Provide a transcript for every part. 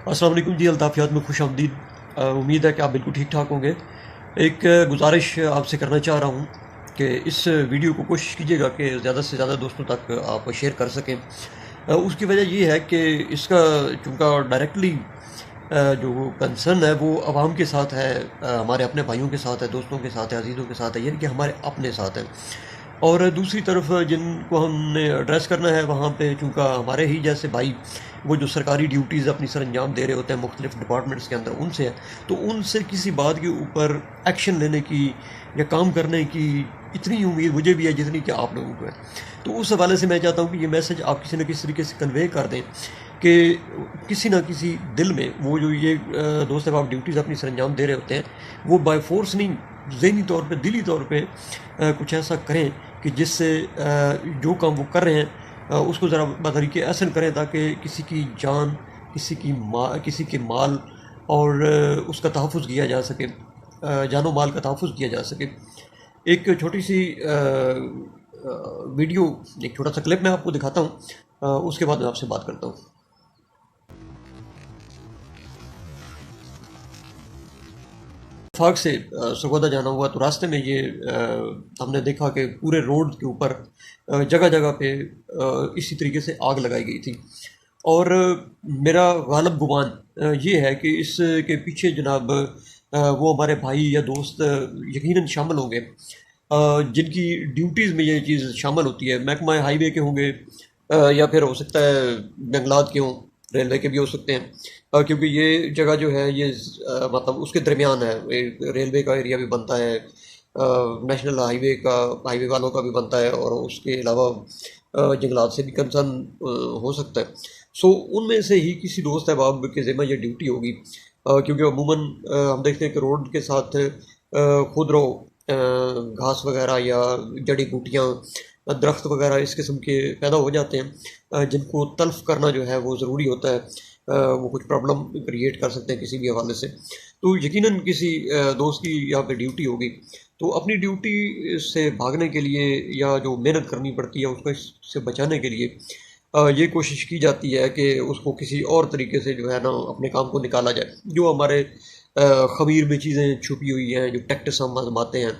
अस्सलाम वालेकुम जी, अल्ताफ़ियात में खुश आमदीद। उम्मीद है कि आप बिल्कुल ठीक ठाक होंगे। एक गुजारिश आपसे करना चाह रहा हूँ कि इस वीडियो को कोशिश कीजिएगा कि ज़्यादा से ज़्यादा दोस्तों तक आप शेयर कर सकें। उसकी वजह ये है कि इसका चूँकि डायरेक्टली जो कंसर्न है वो आवाम के साथ है, हमारे अपने भाइयों के साथ है, दोस्तों के साथ है, अजीज़ों के साथ है, यानी कि हमारे अपने साथ है। और दूसरी तरफ जिनको हमने एड्रेस करना है वहाँ पे चूँकि हमारे ही जैसे भाई वो जो सरकारी ड्यूटीज़ अपनी सर अंजाम दे रहे होते हैं मुख्तलिफ डिपार्टमेंट्स के अंदर, उनसे है, तो उनसे किसी बात के ऊपर एक्शन लेने की या काम करने की इतनी उम्मीद मुझे भी है जितनी कि आप लोगों को है। तो उस हवाले से मैं चाहता हूँ कि ये मैसेज आप किसी न किसी तरीके से कन्वे कर दें कि किसी न किसी दिल में वो जो ये दोस्त अहबाब ड्यूटीज़ अपनी सर अंजाम दे रहे होते हैं, वो बाय फोर्स नहीं, ज़हनी तौर पे, दिली तौर पे कुछ ऐसा करें कि जिससे जो काम वो कर रहे हैं उसको ज़रा बतरीके ऐसा करें ताकि किसी की जान, किसी के माल और उसका तहफ़्फ़ुज़ किया जा सके, जानो माल का तहफ़्फ़ुज़ किया जा सके। एक छोटी सी वीडियो, एक छोटा सा क्लिप मैं आपको दिखाता हूँ, उसके बाद मैं आपसे बात करता हूँ। फाक से सरगोदा जाना हुआ तो रास्ते में ये हमने देखा कि पूरे रोड के ऊपर जगह जगह पे इसी तरीके से आग लगाई गई थी। और मेरा गालिब गुमान ये है कि इसके पीछे जनाब वो हमारे भाई या दोस्त यकीनन शामिल होंगे जिनकी ड्यूटीज़ में ये चीज़ शामिल होती है। महकमा हाईवे के होंगे या फिर हो सकता है जंगलात के हों, रेलवे के भी हो सकते हैं, क्योंकि ये जगह जो है ये मतलब उसके दरमियान है। रेलवे का एरिया भी बनता है, नेशनल हाईवे वालों का भी बनता है, और उसके अलावा जंगलात से भी कंसर्न हो सकता है। सो उनमें से ही किसी दोस्त अहबाब के ज़िम्मे ये ड्यूटी होगी, क्योंकि अमूमन हम देखते हैं कि रोड के साथ खुदरो घास वगैरह या जड़ी बूटियाँ, दरख्त वगैरह इस किस्म के पैदा हो जाते हैं जिनको तल्फ़ करना जो है वो ज़रूरी होता है। वो कुछ प्रॉब्लम क्रिएट कर सकते हैं किसी भी हवाले से। तो यकीनन किसी दोस्त की यहाँ पे ड्यूटी होगी, तो अपनी ड्यूटी से भागने के लिए या जो मेहनत करनी पड़ती है उसको इससे बचाने के लिए ये कोशिश की जाती है कि उसको किसी और तरीके से जो है ना अपने काम को निकाला जाए। जो हमारे ख़मीर में चीज़ें छुपी हुई हैं, जो टैक्टिस हम आज़माते हैं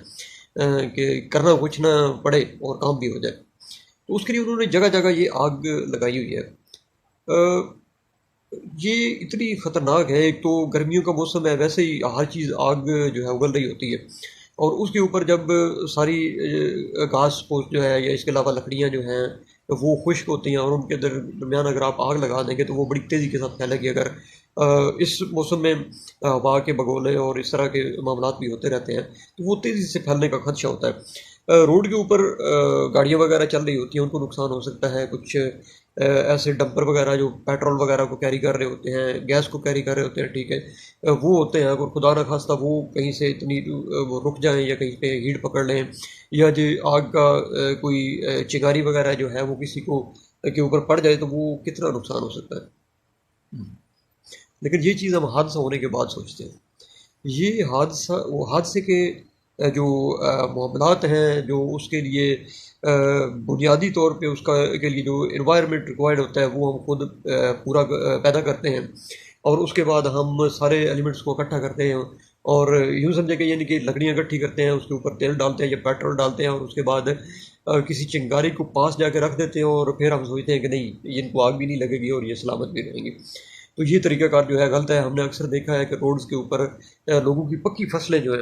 कि करना कुछ ना पड़े और काम भी हो जाए, तो उसके लिए उन्होंने जगह जगह ये आग लगाई हुई है। ये इतनी ख़तरनाक है, एक तो गर्मियों का मौसम है, वैसे ही हर चीज़ आग जो है उगल रही होती है, और उसके ऊपर जब सारी घास फूस जो है या इसके अलावा लकड़ियाँ जो हैं वो खुश्क होती हैं, और उनके दरमियान अगर आप आग लगा देंगे तो वो बड़ी तेज़ी के साथ फैलेगी। अगर इस मौसम में हवा के बगोले और इस तरह के मामलात भी होते रहते हैं तो वो तेज़ी से फैलने का खदशा होता है। रोड के ऊपर गाड़ियाँ वगैरह चल रही होती हैं, उनको नुकसान हो सकता है। कुछ ऐसे डंपर वगैरह जो पेट्रोल वगैरह को कैरी कर रहे होते हैं, गैस को कैरी कर रहे होते हैं, ठीक है, वो होते हैं। अगर खुदा न खास्ता वो कहीं से इतनी वो रुक जाएं या कहीं पे हीट पकड़ लें, या जो आग का कोई चिंगारी वगैरह जो है वो किसी को के ऊपर पड़ जाए, तो वो कितना नुकसान हो सकता है। लेकिन ये चीज़ हम हादसा होने के बाद सोचते हैं। ये हादसा, वो हादसे के जो मामलात हैं, जो उसके लिए बुनियादी तौर पे उसका के लिए जो एनवायरनमेंट रिक्वायर्ड होता है वो हम खुद पूरा पैदा करते हैं, और उसके बाद हम सारे एलिमेंट्स को इकट्ठा करते हैं, और यूँ समझे कि यानी कि लकड़ियाँ इकट्ठी करते हैं, उसके ऊपर तेल डालते हैं या पेट्रोल डालते हैं, और उसके बाद किसी चिंगारी को पास जाके रख देते हैं, और फिर हम सोचते हैं कि नहीं, इनको आग भी नहीं लगेगी और ये सलामत भी रहेंगे। तो ये तरीक़ाकार जो है गलत है। हमने अक्सर देखा है कि रोड्स के ऊपर लोगों की पक्की फसलें जो हैं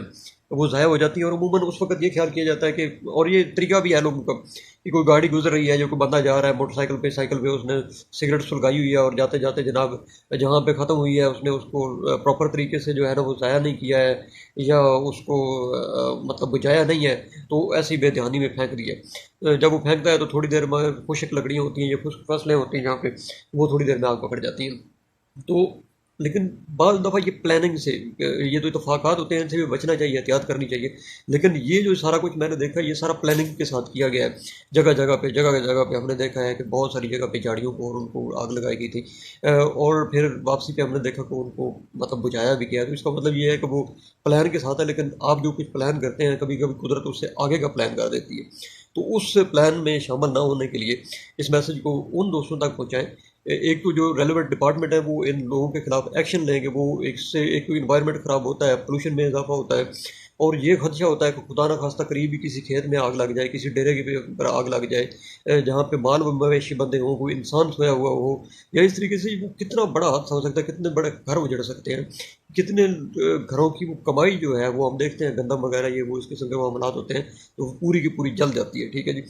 वो ज़ाया हो जाती हैं, और अमूमन उस वक़्त ये ख्याल किया जाता है कि, और ये तरीका भी है लोगों का, कि कोई गाड़ी गुजर रही है, जो कोई बंदा जा रहा है मोटरसाइकिल पे, साइकिल पे, उसने सिगरेट सुलगाई हुई है, और जाते जाते जनाब जहाँ पे ख़त्म हुई है उसने उसको प्रॉपर तरीके से जो है ना वो ज़ाया नहीं किया है, या उसको मतलब बुझाया नहीं है, तो ऐसी बेध्यानी में फेंक दिया। जब वो फेंकता है तो थोड़ी देर में खुश्क लकड़ियाँ होती हैं या खुश्क फसलें होती हैं जहाँ पे, वो थोड़ी देर में आग पकड़ जाती हैं। तो लेकिन बाज़ दफ़ा ये प्लानिंग से, ये तो इत्तफ़ाक़ात होते हैं, इनसे भी बचना चाहिए, एहतियात करनी चाहिए। लेकिन ये जो सारा कुछ मैंने देखा, ये सारा प्लानिंग के साथ किया गया है। जगह जगह पे हमने देखा है कि बहुत सारी जगह पे झाड़ियों को और उनको आग लगाई गई थी, और फिर वापसी पे हमने देखा कि उनको मतलब बुझाया भी गया। तो इसका मतलब ये है कि वो प्लान के साथ है, लेकिन आप जो कुछ प्लान करते हैं कभी कभी कुदरत उससे आगे का प्लान कर देती है। तो उस प्लान में शामिल ना होने के लिए इस मैसेज को उन दोस्तों तक पहुँचाएँ ایک تو جو ریلیونٹ ڈپارٹمنٹ ہے وہ ان لوگوں کے خلاف ایکشن لیں گے، وہ ایک سے ایک تو انوائرمنٹ خراب ہوتا ہے، پولوشن میں اضافہ ہوتا ہے، اور یہ خدشہ ہوتا ہے کہ خدا نہ خواستہ قریب ہی کسی کھیت میں آگ لگ جائے، کسی ڈیرے کے پر آگ لگ جائے، جہاں پہ مال و مویشی بندے ہوں، کوئی انسان سویا ہوا ہو، یا اس طریقے سے وہ کتنا بڑا حادثہ ہو سکتا ہے، کتنے بڑے گھر اجڑ سکتے ہیں، کتنے گھروں کی وہ کمائی جو ہے وہ ہم دیکھتے ہیں گندم وغیرہ یہ وہ اس قسم کے معاملات ہوتے ہیں تو وہ پوری کی پوری جل جاتی ہے، ٹھیک ہے جی،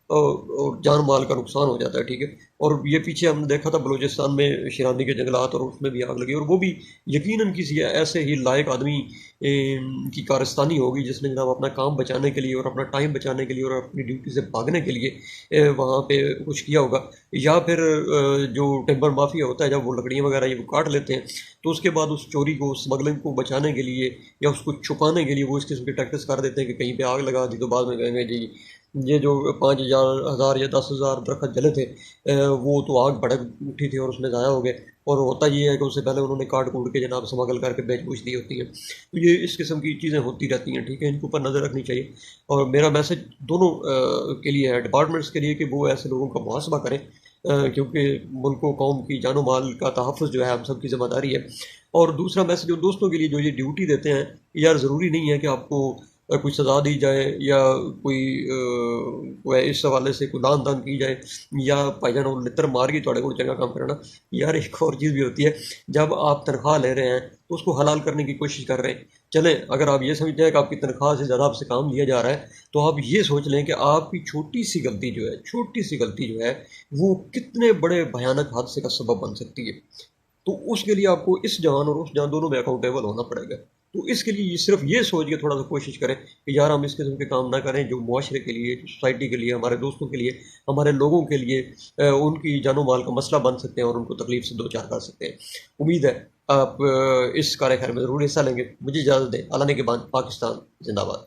اور جان مال کا نقصان ہو جاتا ہے، ٹھیک ہے۔ اور یہ پیچھے ہم نے دیکھا تھا بلوچستان میں شیرانی کے جنگلات، اور اس میں بھی آگ لگی، اور وہ بھی یقیناً کسی ایسے ہی لائق آدمی کی کارستانی ہوگی جس نے جناب اپنا کام بچانے کے لیے اور اپنا ٹائم بچانے کے لیے اور اپنی ڈیوٹی سے بھاگنے کے لیے وہاں پہ کچھ کیا ہوگا، یا پھر جو ٹمبر مافیا ہوتا ہے جب وہ لکڑیاں وغیرہ یہ وہ کاٹ لیتے ہیں تو اس کے بعد اس چوری کو، اسمگلنگ کو بچانے کے لیے یا اس کو چھپانے کے لیے وہ اس قسم کی ٹیکٹس کر دیتے ہیں کہ کہیں پہ آگ لگا دی تو بعد میں کہیں گے جی یہ جو 5,000 یا 10,000 درخت جلے تھے وہ تو آگ بھڑک اٹھی تھی اور اس میں ضائع ہو گئے، اور ہوتا یہ ہے کہ اس سے پہلے انہوں نے کاٹ کوٹ کے جناب اسمگل کر کے بیچ بوچ دی ہوتی ہیں۔ تو یہ اس قسم کی چیزیں ہوتی رہتی ہیں، ٹھیک ہے، ان کے اوپر نظر رکھنی چاہیے، اور میرا میسج دونوں کے لیے ہے، ڈپارٹمنٹس کے لیے کہ وہ ایسے لوگوں کا محاسبہ کریں، کیونکہ ملک و قوم کی جان و مال کا تحفظ جو ہے ہم سب کی ذمہ داری ہے۔ اور دوسرا میسج ان دوستوں کے لیے جو یہ ڈیوٹی دیتے ہیں، یار ضروری نہیں ہے کہ آپ کو کوئی سزا دی جائے یا کوئی اس حوالے سے کوئی لان تان کی جائے یا بھائی جان وہ لتر مار کے تھوڑے کو چنگا کام کرنا، یار ایک اور چیز بھی ہوتی ہے، جب آپ تنخواہ لے رہے ہیں تو اس کو حلال کرنے کی کوشش کر رہے ہیں، چلیں اگر آپ یہ سمجھتے ہیں کہ آپ کی تنخواہ سے زیادہ آپ سے کام لیا جا رہا ہے تو آپ یہ سوچ لیں کہ آپ کی چھوٹی سی غلطی جو ہے وہ کتنے بڑے بھیانک حادثے کا سبب بن سکتی ہے، تو اس کے لیے آپ کو اس جہان اور اس جہان دونوں میں اکاؤنٹیبل ہونا پڑے گا۔ تو اس کے لیے صرف یہ سوچ کے تھوڑا سا کوشش کریں کہ یار ہم اس قسم کے کام نہ کریں جو معاشرے کے لیے، سوسائٹی کے لیے، ہمارے دوستوں کے لیے، ہمارے لوگوں کے لیے ان کی جان و مال کا مسئلہ بن سکتے ہیں اور ان کو تکلیف سے دو چار کر سکتے ہیں۔ امید ہے آپ اس کار خیر میں ضرور حصہ لیں گے۔ مجھے اجازت دیں، اللہ نے کے بعد پاکستان زندہ باد۔